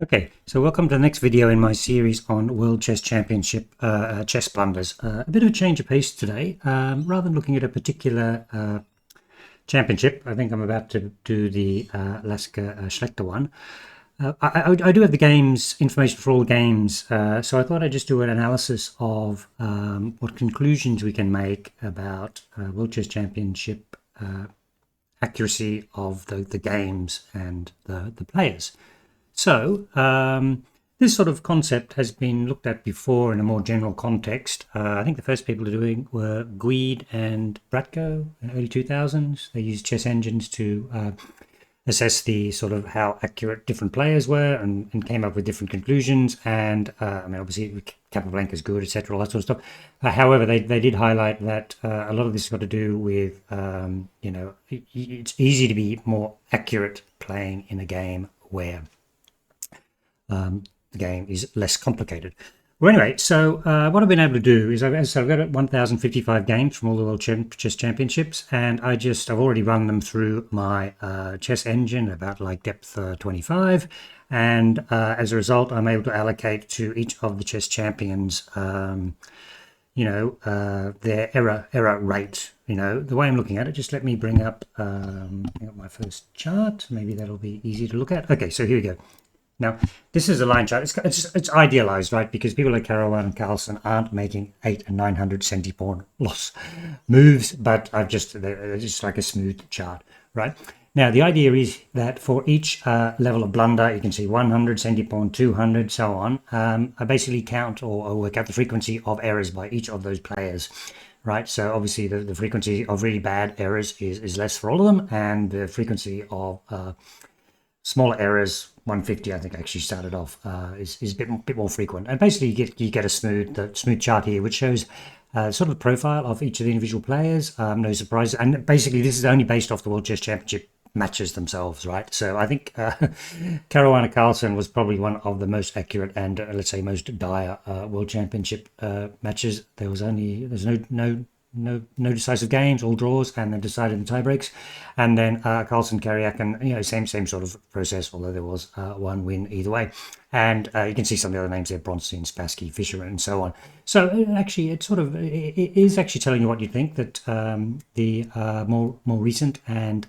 Okay, so welcome to the next video in my series on World Chess Championship chess blunders. A bit of a change of pace today. Rather than looking at a particular championship, I think I'm about to do the Lasker Schlechter one. I do have the games, information for all the games, so I thought I'd just do an analysis of what conclusions we can make about World Chess Championship accuracy of the games and the players. So this sort of concept has been looked at before in a more general context. I think the first people to do it were Guide and Bratko in the early 2000s. They used chess engines to assess the sort of how accurate different players were and came up with different conclusions. And I mean, obviously, Capablanca is good, etc., all that sort of stuff. However, they did highlight that a lot of this has got to do with, it's easy to be more accurate playing in a game where the game is less complicated. Well, anyway, so what I've been able to do is I've got 1,055 games from all the World Chess Championships, and I've already run them through my chess engine about like depth 25, and as a result, I'm able to allocate to each of the chess champions, their error rate. The way I'm looking at it, just let me bring up my first chart. Maybe that'll be easy to look at. Okay, so here we go. Now, this is a line chart. It's idealized, right? Because people like Carlsen and Carlsen aren't making 800 and 900 centipawn loss moves, but they're just like a smooth chart, right? Now, the idea is that for each level of blunder, you can see 100 centipawn, 200, so on. I basically count or work out the frequency of errors by each of those players, right? So obviously, the frequency of really bad errors is less for all of them, and the frequency of smaller errors, 150, I think actually started off, is a bit more frequent. And basically, you get a smooth chart here, which shows sort of the profile of each of the individual players. No surprises. And basically, this is only based off the World Chess Championship matches themselves, right? So I think Caruana Carlsen was probably one of the most accurate and let's say most dire World Championship matches. There's no decisive games, all draws, and then decided in tie breaks. And then Carlsen, Kariakin, same sort of process, although there was one win either way. And you can see some of the other names there: Bronstein, Spassky, Fischer, and so on. So actually, it is actually telling you what you think, that the more recent and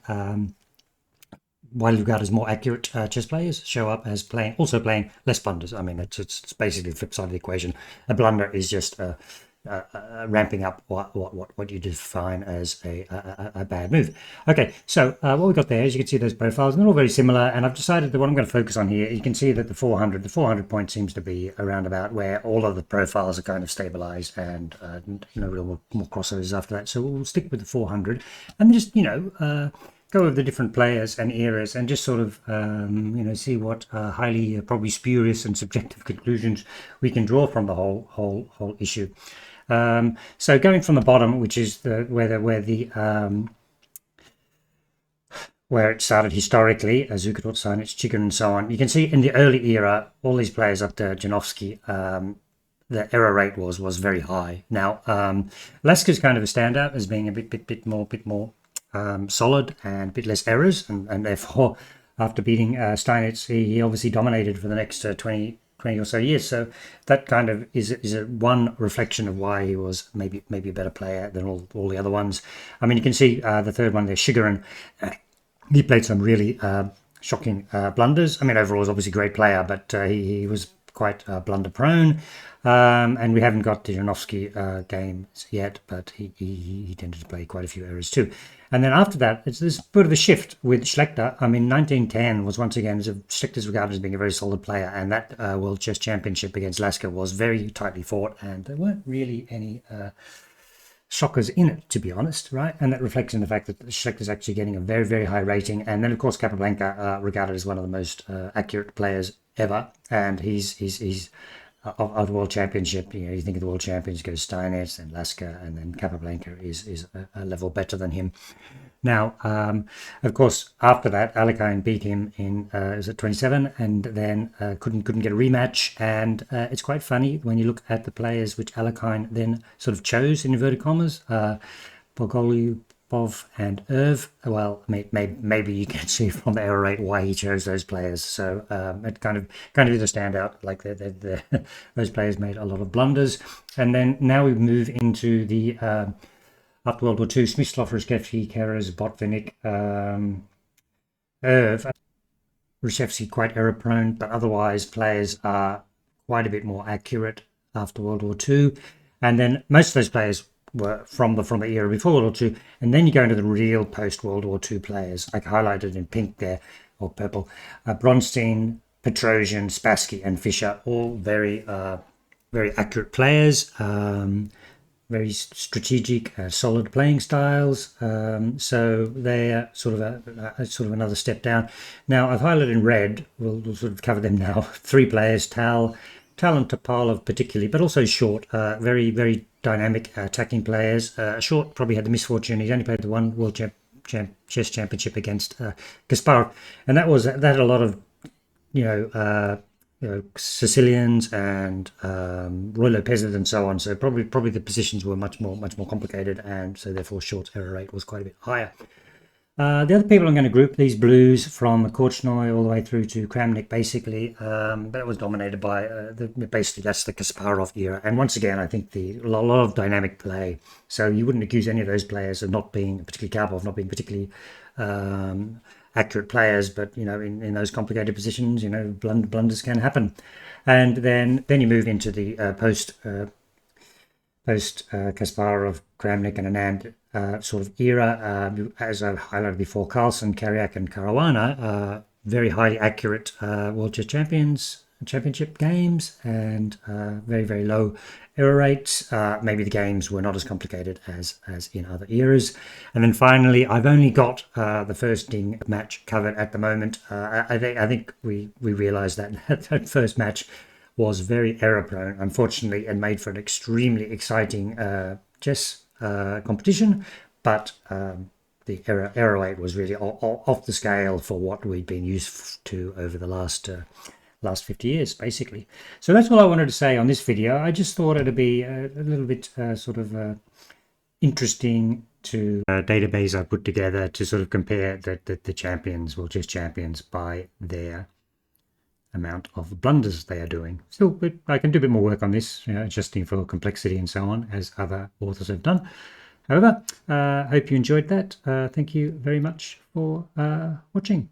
widely regarded as more accurate chess players show up as also playing less blunders. I mean, it's basically the flip side of the equation. A blunder is just ramping up what you define as a bad move. Okay, so what we've got there is you can see those profiles, and they're all very similar. And I've decided that what I'm going to focus on here, you can see that the 400 point seems to be around about where all of the profiles are kind of stabilized, and more crossovers after that. So we'll stick with the 400, and just go over the different players and eras, and just sort of see what highly probably spurious and subjective conclusions we can draw from the whole issue. So going from the bottom, which is where it started historically, Zukertort, Steinitz, Chicken, and so on, you can see in the early era, all these players up to Janowski, the error rate was very high. Now, Lasker's kind of a standout as being a bit more solid and a bit less errors, and therefore, after beating Steinitz, he obviously dominated for the next 20 or so years. So that kind of is a one reflection of why he was maybe a better player than all the other ones. I mean, you can see the third one there, Shigerin. He played some really shocking blunders. I mean, overall, was obviously a great player, but he was quite blunder prone. And we haven't got the Janowski games yet, but he tended to play quite a few errors too. And then after that, it's this bit of a shift with Schlechter. I mean, 1910 was once again, Schlechter's regarded as being a very solid player, and that World Chess Championship against Lasker was very tightly fought, and there weren't really any shockers in it, to be honest, right? And that reflects in the fact that Schlecter's actually getting a very, very high rating. And then, of course, Capablanca, regarded as one of the most accurate players ever, and he's of the World Championship. You think of the World Champions, go to Steinitz and Lasker, and then Capablanca is a level better than him. Now, of course, after that, Alekhine beat him in was it 27, and then couldn't get a rematch. And it's quite funny when you look at the players which Alekhine then sort of chose in inverted commas. Bogolu, Popov and Irv. Well, maybe you can see from the error rate why he chose those players. So it kind of is a standout. Like those players made a lot of blunders. And then now we move into the after World War II, Smyslov, Reshevsky, Keres, Botvinnik, Irv. Reshevsky quite error prone, but otherwise players are quite a bit more accurate after World War II. And then most of those players were from the era before World War II. And then you go into the real post-World War II players, like highlighted in pink there, or purple. Bronstein, Petrosian, Spassky, and Fischer, all very accurate players. Very strategic, solid playing styles. So they're sort of another step down. Now I've highlighted in red. We'll sort of cover them now. 3 players: Tal and Topalov particularly, but also Short. Very dynamic attacking players. Short probably had the misfortune. He's only played the one World Chess Championship against Kasparov, and that had a lot of Sicilians and Roy Lopez's and so on. So probably the positions were much more complicated, and so therefore Short's error rate was quite a bit higher. The other people I'm going to group, these blues from Korchnoi all the way through to Kramnik, basically, that was dominated by basically that's the Kasparov era. And once again, I think a lot of dynamic play. So you wouldn't accuse any of those players of not being, particularly Karpov, not being particularly accurate players, but in those complicated positions, blunders can happen. And then you move into the post Kasparov, Kramnik, and Anand sort of era. As I've highlighted before, Carlsen, Karyak, and Caruana, very highly accurate World Chess Championship games, and very low error rates. Maybe the games were not as complicated as in other eras. And then finally, I've only got the first Ding match covered at the moment. I think we realized that first match was very error prone, unfortunately, and made for an extremely exciting chess competition, but the error rate was really off the scale for what we'd been used to over the last 50 years, basically. So that's all I wanted to say on this video. I just thought it'd be a little bit interesting to database I put together to sort of compare the champions, World Chess champions, by their amount of blunders they are doing. Still, I can do a bit more work on this, adjusting for complexity and so on, as other authors have done. However, hope you enjoyed that. Thank you very much for watching.